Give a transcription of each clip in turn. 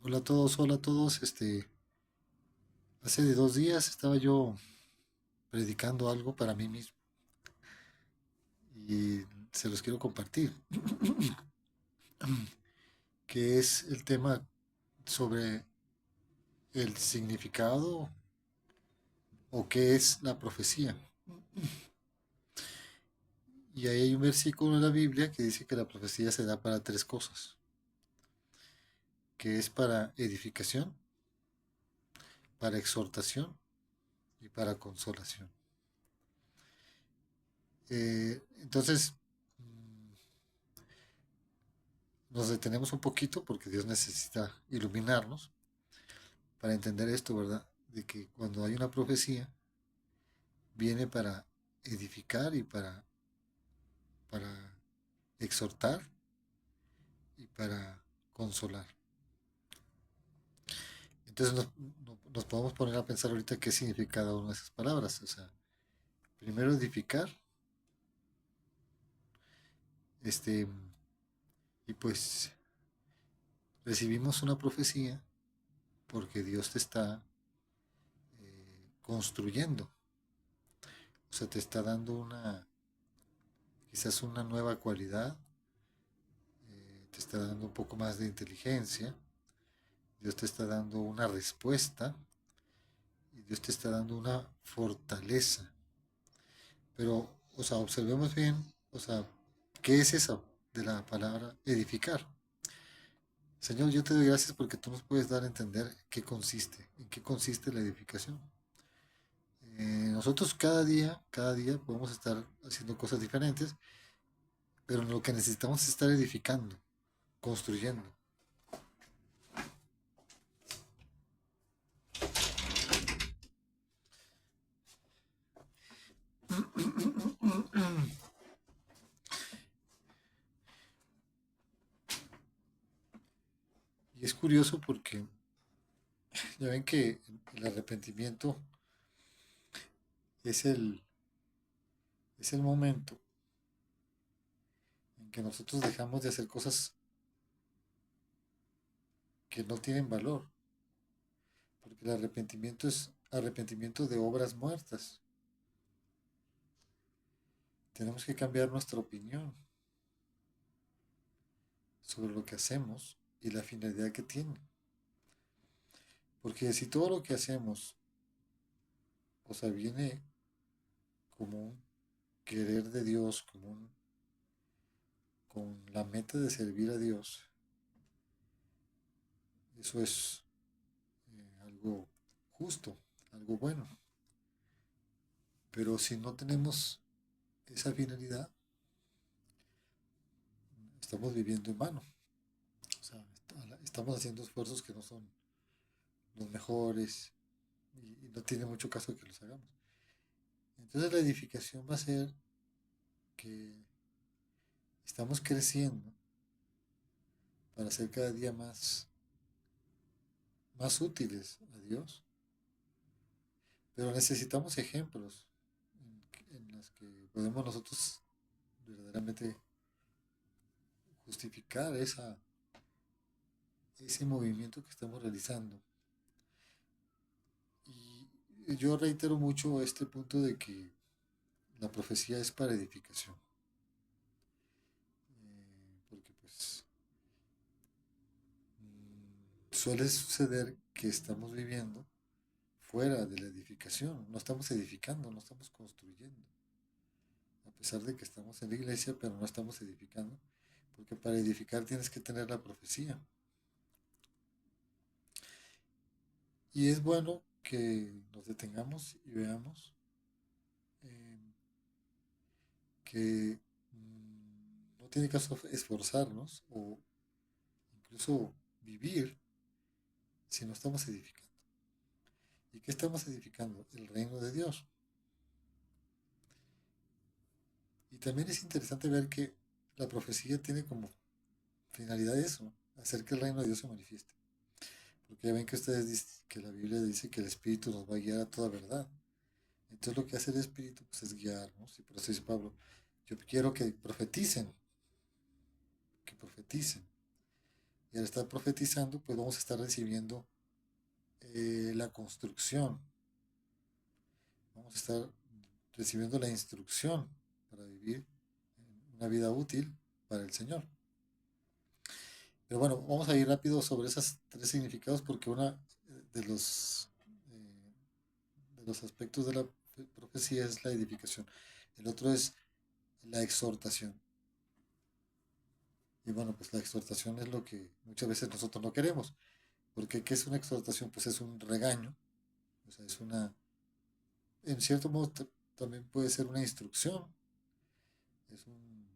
Hola a todos. Hace de 2 días estaba yo predicando algo para mí mismo y se los quiero compartir, que es el tema sobre el significado o qué es la profecía. Y ahí hay un versículo en la Biblia que dice que la profecía se da para tres cosas, que es para edificación, para exhortación y para consolación. Entonces, nos detenemos un poquito porque Dios necesita iluminarnos para entender esto, ¿verdad? De que cuando hay una profecía, viene para edificar y para exhortar y para consolar. Entonces nos podemos poner a pensar ahorita qué significa cada una de esas palabras. O sea, primero edificar, este, y pues recibimos una profecía porque Dios te está construyendo. O sea, te está dando quizás una nueva cualidad, te está dando un poco más de inteligencia, Dios te está dando una respuesta y Dios te está dando una fortaleza. Pero, o sea, observemos bien, o sea, ¿qué es eso de la palabra edificar? Señor, yo te doy gracias porque tú nos puedes dar a entender en qué consiste la edificación. Nosotros cada día podemos estar haciendo cosas diferentes, pero lo que necesitamos es estar edificando, construyendo. Y es curioso porque ya ven que el arrepentimiento es es el momento en que nosotros dejamos de hacer cosas que no tienen valor, porque el arrepentimiento es arrepentimiento de obras muertas. Tenemos que cambiar nuestra opinión sobre lo que hacemos y la finalidad que tiene. Porque si todo lo que hacemos, o sea, viene como un querer de Dios, con la meta de servir a Dios, eso es algo justo, algo bueno. Pero si no tenemos esa finalidad, estamos viviendo en vano. O sea, estamos haciendo esfuerzos que no son los mejores y no tiene mucho caso que los hagamos. Entonces la edificación va a ser que estamos creciendo para ser cada día más útiles a Dios, pero necesitamos ejemplos en los que podemos nosotros verdaderamente justificar ese movimiento que estamos realizando. Y yo reitero mucho este punto de que la profecía es para edificación, porque pues suele suceder que estamos viviendo fuera de la edificación, no estamos edificando, no estamos construyendo, a pesar de que estamos en la iglesia, pero no estamos edificando, porque para edificar tienes que tener la profecía. Y es bueno que nos detengamos y veamos eh, que no tiene caso esforzarnos o incluso vivir si no estamos edificando. ¿Y qué estamos edificando? El reino de Dios. Y también es interesante ver que la profecía tiene como finalidad eso, hacer que el reino de Dios se manifieste. Porque ya ven que ustedes dicen que la Biblia dice que el Espíritu nos va a guiar a toda verdad. Entonces lo que hace el Espíritu pues, es guiarnos. Y por eso dice Pablo, yo quiero que profeticen, que profeticen. y al estar profetizando, pues vamos a estar recibiendo la construcción, vamos a estar recibiendo la instrucción para vivir una vida útil para el Señor. Pero bueno, vamos a ir rápido sobre esos tres significados porque una de los, de los aspectos de la profecía es la edificación. El otro es la exhortación. Y bueno, pues la exhortación es lo que muchas veces nosotros no queremos. Porque ¿qué es una exhortación? Pues es un regaño. O sea, es una, en cierto modo también puede ser una instrucción. Es un,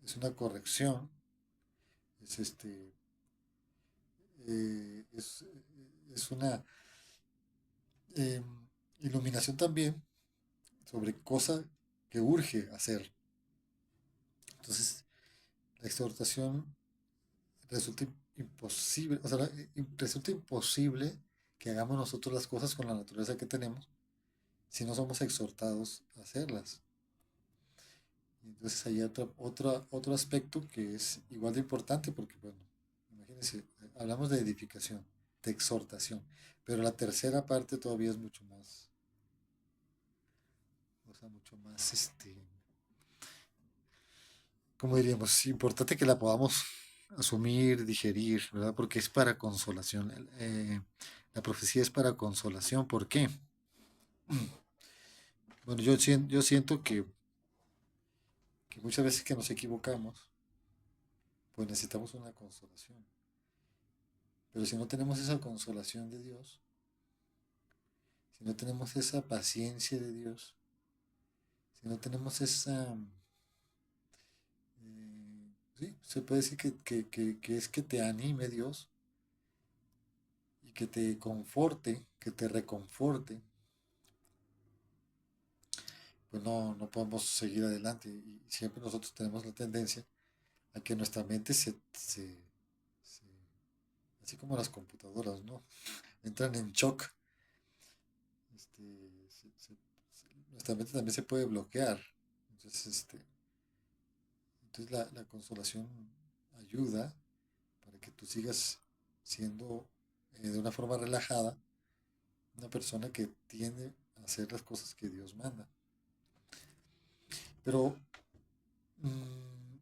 es una corrección. Es es, es una eh, iluminación también sobre cosa que urge hacer. Entonces, la exhortación resulta imposible, o sea, resulta imposible que hagamos nosotros las cosas con la naturaleza que tenemos si no somos exhortados a hacerlas. Entonces hay otro aspecto que es igual de importante porque, bueno, imagínense, hablamos de edificación, de exhortación, pero la tercera parte todavía es mucho más, o sea, mucho más, ¿cómo diríamos? Importante que la podamos asumir, digerir, ¿verdad? Porque es para consolación. La profecía es para consolación. ¿Por qué? Bueno, yo siento que muchas veces que nos equivocamos, pues necesitamos una consolación. Pero si no tenemos esa consolación de Dios, si no tenemos esa paciencia de Dios, si no tenemos esa... sí, se puede decir que es que te anime Dios y que te conforte, que te reconforte, pues no podemos seguir adelante. Y siempre nosotros tenemos la tendencia a que nuestra mente se- así como las computadoras, ¿no? Entran en shock. Este, nuestra mente también se puede bloquear. Entonces, entonces la consolación ayuda para que tú sigas siendo de una forma relajada una persona que tiende a hacer las cosas que Dios manda. Pero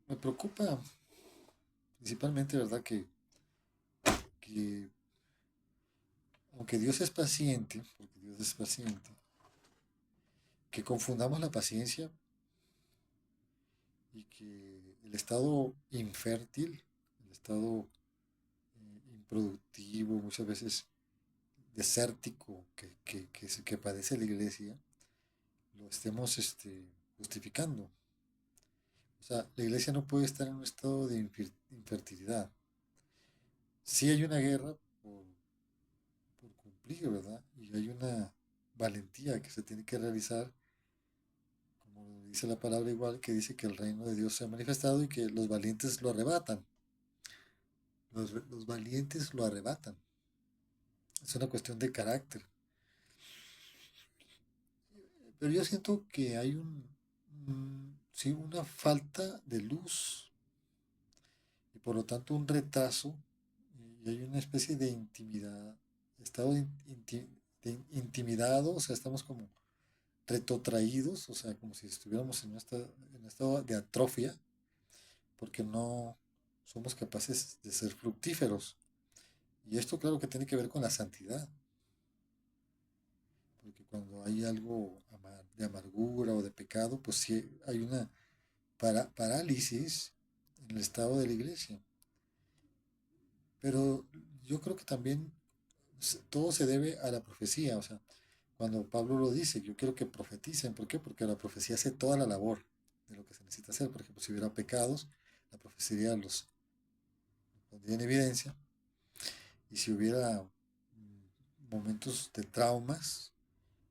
me preocupa principalmente, ¿verdad? Que aunque Dios es paciente, porque Dios es paciente, que confundamos la paciencia y que el estado infértil, el estado improductivo, muchas veces desértico que padece la iglesia, lo estemos justificando. O sea, la iglesia no puede estar en un estado de infertilidad. Sí hay una guerra por cumplir, ¿verdad? Y hay una valentía que se tiene que realizar, como dice la palabra igual, que dice que el reino de Dios se ha manifestado y que los valientes lo arrebatan. Los valientes lo arrebatan. Es una cuestión de carácter. Pero yo siento que hay sí, una falta de luz y por lo tanto un retraso y hay una especie de intimidad, estado intimidado, o sea, estamos como retrotraídos, o sea, como si estuviéramos en estado de atrofia, porque no somos capaces de ser fructíferos. Y esto claro que tiene que ver con la santidad, porque cuando hay algo de amargura o de pecado, pues sí hay una parálisis en el estado de la iglesia. Pero yo creo que también todo se debe a la profecía, o sea, cuando Pablo lo dice, yo quiero que profeticen, ¿por qué? Porque la profecía hace toda la labor de lo que se necesita hacer. Por ejemplo, si hubiera pecados, la profecía los pondría en evidencia, y si hubiera momentos de traumas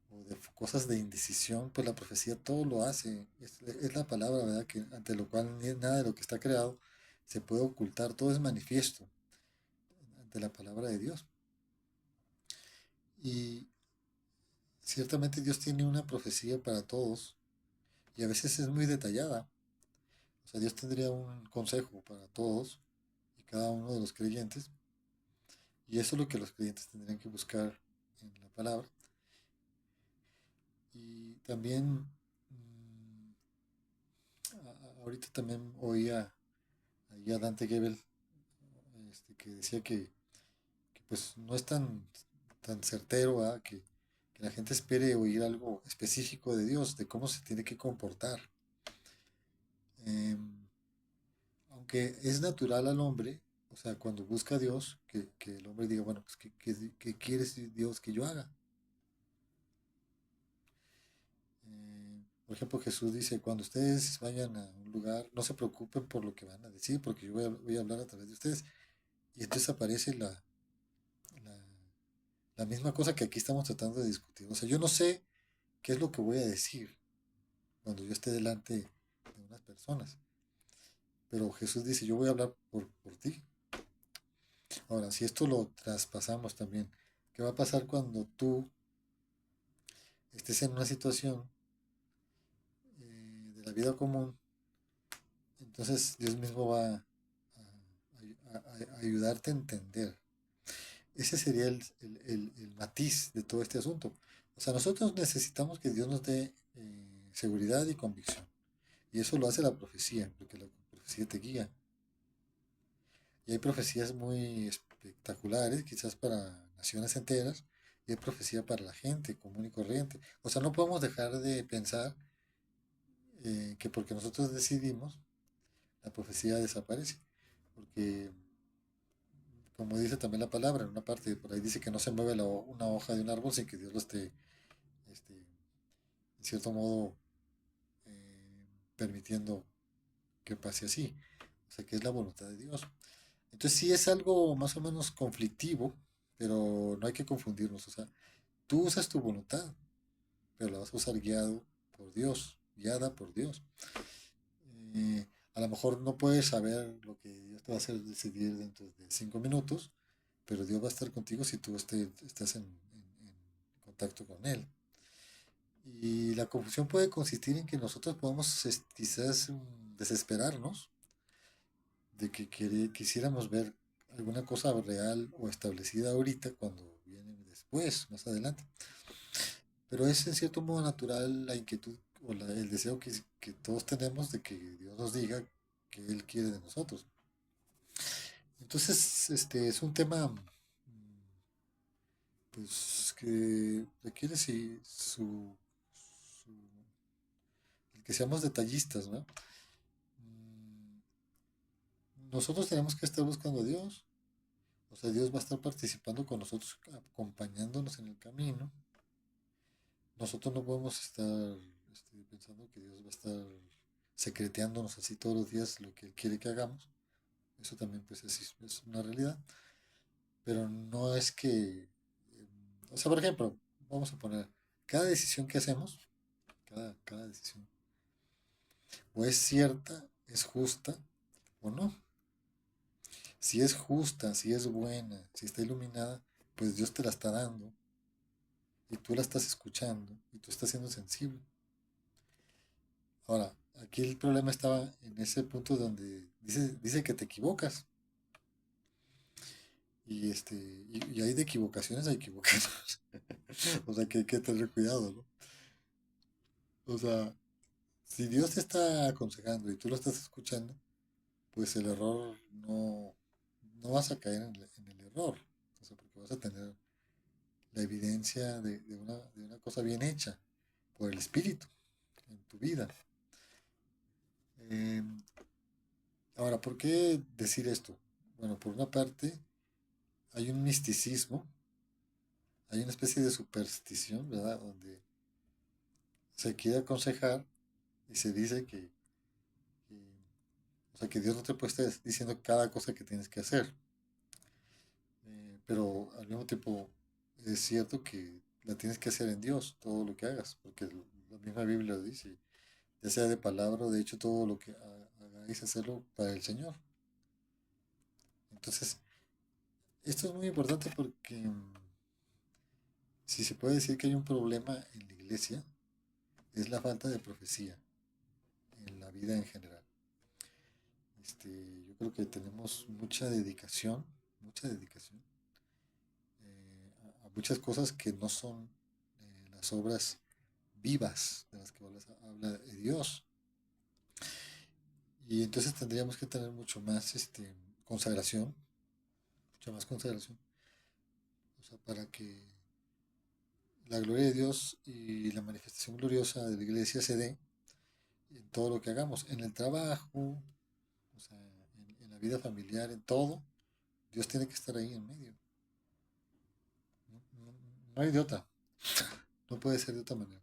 o de cosas de indecisión, pues la profecía todo lo hace. Es la palabra, ¿verdad? Que ante lo cual nada de lo que está creado se puede ocultar, todo es manifiesto ante la palabra de Dios. Y ciertamente Dios tiene una profecía para todos y a veces es muy detallada. O sea, Dios tendría un consejo para todos cada uno de los creyentes, y eso es lo que los creyentes tendrían que buscar en la palabra. Y también, ahorita también oía ahí a Dante Gebel, que decía que, pues no es tan certero, ¿verdad? Que la gente espere oír algo específico de Dios, de cómo se tiene que comportar. Em, Aunque es natural al hombre, o sea, cuando busca a Dios, que el hombre diga, bueno, pues, ¿qué quieres Dios que yo haga? Por ejemplo, Jesús dice, cuando ustedes vayan a un lugar, no se preocupen por lo que van a decir, porque yo voy a hablar a través de ustedes. Y entonces aparece la, la misma cosa que aquí estamos tratando de discutir. O sea, yo no sé qué es lo que voy a decir cuando yo esté delante de unas personas, pero Jesús dice, yo voy a hablar por ti. Ahora, si esto lo traspasamos también, ¿qué va a pasar cuando tú estés en una situación de la vida común? Entonces Dios mismo va a ayudarte a entender. Ese sería el matiz de todo este asunto. O sea, nosotros necesitamos que Dios nos dé seguridad y convicción. Y eso lo hace la profecía, porque la profecía te guía. Y hay profecías muy espectaculares, quizás para naciones enteras, y hay profecía para la gente común y corriente. O sea, no podemos dejar de pensar que porque nosotros decidimos, la profecía desaparece. Porque, como dice también la palabra, en una parte por ahí dice que no se mueve una hoja de un árbol sin que Dios lo esté, en cierto modo, permitiendo que pase así. O sea, que es la voluntad de Dios. Entonces sí es algo más o menos conflictivo, pero no hay que confundirnos. O sea, tú usas tu voluntad, pero la vas a usar guiado por Dios, guiada por Dios. A lo mejor no puedes saber lo que Dios te va a hacer decidir dentro de 5 minutos, pero Dios va a estar contigo si tú estás en contacto con Él. Y la confusión puede consistir en que nosotros podemos quizás desesperarnos de que quisiéramos ver alguna cosa real o establecida ahorita cuando viene después, más adelante. Pero es en cierto modo natural la inquietud o el deseo que todos tenemos de que Dios nos diga que Él quiere de nosotros. Entonces, es un tema pues que requiere el que seamos detallistas, ¿no? Mm, Nosotros tenemos que estar buscando a Dios. O sea, Dios va a estar participando con nosotros, acompañándonos en el camino. Nosotros no podemos estar pensando que Dios va a estar secreteándonos así todos los días lo que Él quiere que hagamos. Eso también pues es una realidad. Pero no es que, o sea, por ejemplo, vamos a poner, cada decisión que hacemos, cada decisión, o es cierta, es justa o no. Si es justa, si es buena, si está iluminada, pues Dios te la está dando y tú la estás escuchando y tú estás siendo sensible. Ahora, aquí el problema estaba en ese punto donde dice que te equivocas. Y hay de equivocaciones a equivocaciones. O sea que hay que tener cuidado, ¿no? O sea, si Dios te está aconsejando y tú lo estás escuchando, pues el error no vas a caer en el error. O sea, porque vas a tener la evidencia de una cosa bien hecha por el Espíritu en tu vida. Eh, Ahora, ¿por qué decir esto? Bueno, por una parte, hay un misticismo, hay una especie de superstición, ¿verdad? Donde se quiere aconsejar y se dice o sea, que Dios no te puede estar diciendo cada cosa que tienes que hacer. Pero al mismo tiempo es cierto que la tienes que hacer en Dios, todo lo que hagas, porque la misma Biblia lo dice, ya sea de palabra o de hecho todo lo que hagáis hacerlo para el Señor. Entonces, esto es muy importante porque si se puede decir que hay un problema en la iglesia, es la falta de profecía en la vida en general. Yo creo que tenemos mucha dedicación a muchas cosas que no son las obras vivas de las que habla de Dios. Y entonces tendríamos que tener mucho más consagración, mucha más consagración, o sea, para que la gloria de Dios y la manifestación gloriosa de la iglesia se dé en todo lo que hagamos, en el trabajo, o sea, en la vida familiar, en todo. Dios tiene que estar ahí en medio. No, no hay de otra, no puede ser de otra manera.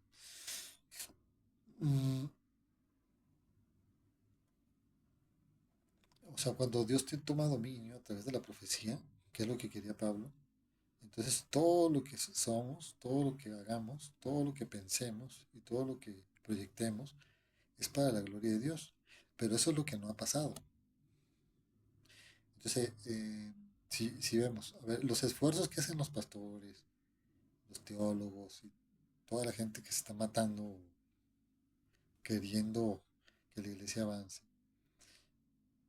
Mm, o sea, cuando Dios te toma dominio a través de la profecía, que es lo que quería Pablo, entonces todo lo que somos, todo lo que hagamos, todo lo que pensemos y todo lo que proyectemos es para la gloria de Dios. Pero eso es lo que no ha pasado. Entonces, si vemos, a ver, los esfuerzos que hacen los pastores, los teólogos y toda la gente que se está matando queriendo que la iglesia avance,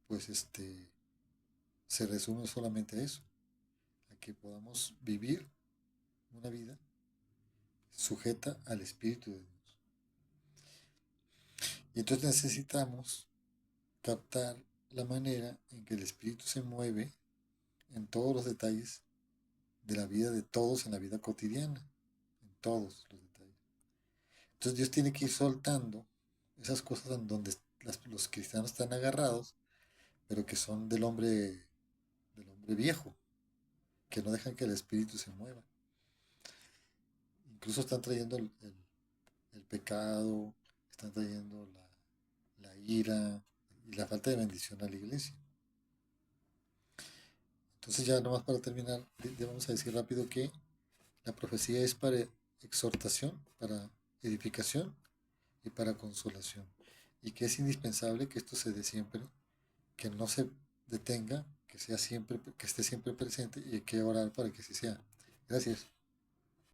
pues se resume solamente a eso, a que podamos vivir una vida sujeta al Espíritu de Dios. Y entonces necesitamos captar la manera en que el Espíritu se mueve en todos los detalles de la vida de todos en la vida cotidiana, en todos los detalles. Entonces Dios tiene que ir soltando esas cosas en donde los cristianos están agarrados, pero que son del hombre viejo, que no dejan que el Espíritu se mueva. Incluso están trayendo el pecado, están trayendo la ira y la falta de bendición a la iglesia. Entonces ya nomás para terminar, vamos a decir rápido que la profecía es para exhortación, para edificación y para consolación. Y que es indispensable que esto se dé siempre, que no se detenga, que sea siempre, que esté siempre presente y hay que orar para que así sea. Gracias.